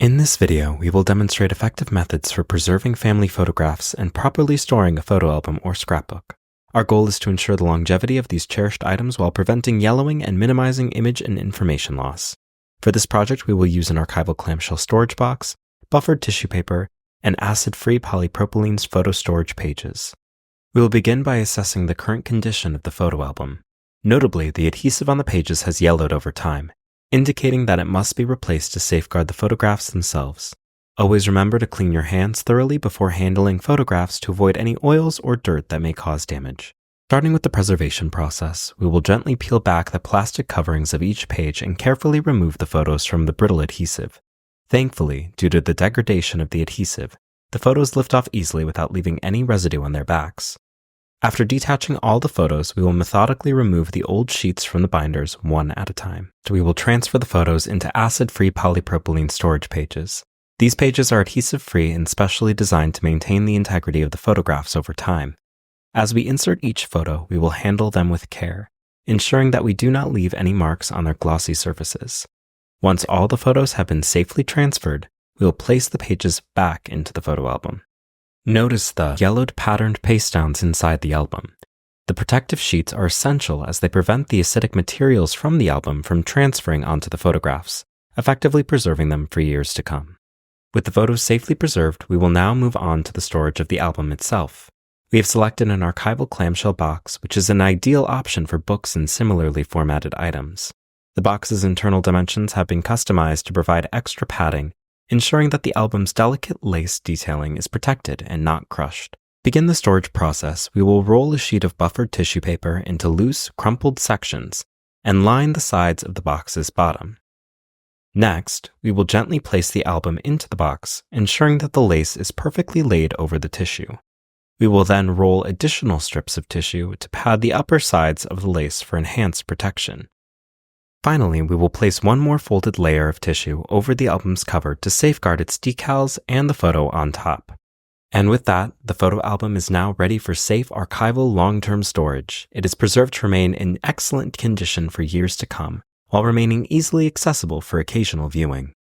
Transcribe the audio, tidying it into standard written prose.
In this video, we will demonstrate effective methods for preserving family photographs and properly storing a photo album or scrapbook. Our goal is to ensure the longevity of these cherished items while preventing yellowing and minimizing image and information loss. For this project, we will use an archival clamshell storage box, buffered tissue paper, and acid-free polypropylene photo storage pages. We will begin by assessing the current condition of the photo album. Notably, the adhesive on the pages has yellowed over time, indicating that it must be replaced to safeguard the photographs themselves. Always remember to clean your hands thoroughly before handling photographs to avoid any oils or dirt that may cause damage. Starting with the preservation process, we will gently peel back the plastic coverings of each page and carefully remove the photos from the brittle adhesive. Thankfully, due to the degradation of the adhesive, the photos lift off easily without leaving any residue on their backs. After detaching all the photos, we will methodically remove the old sheets from the binders one at a time. So we will transfer the photos into acid-free polypropylene storage pages. These pages are adhesive-free and specially designed to maintain the integrity of the photographs over time. As we insert each photo, we will handle them with care, ensuring that we do not leave any marks on their glossy surfaces. Once all the photos have been safely transferred, we will place the pages back into the photo album. Notice the yellowed patterned paste downs inside the album. The protective sheets are essential as they prevent the acidic materials from the album from transferring onto the photographs, effectively preserving them for years to come. With the photos safely preserved, we will now move on to the storage of the album itself. We have selected an archival clamshell box, which is an ideal option for books and similarly formatted items. The box's internal dimensions have been customized to provide extra padding, ensuring that the album's delicate lace detailing is protected and not crushed. To begin the storage process, we will roll a sheet of buffered tissue paper into loose, crumpled sections and line the sides of the box's bottom. Next, we will gently place the album into the box, ensuring that the lace is perfectly laid over the tissue. We will then roll additional strips of tissue to pad the upper sides of the lace for enhanced protection. Finally, we will place one more folded layer of tissue over the album's cover to safeguard its decals and the photo on top. And with that, the photo album is now ready for safe archival long-term storage. It is preserved to remain in excellent condition for years to come, while remaining easily accessible for occasional viewing.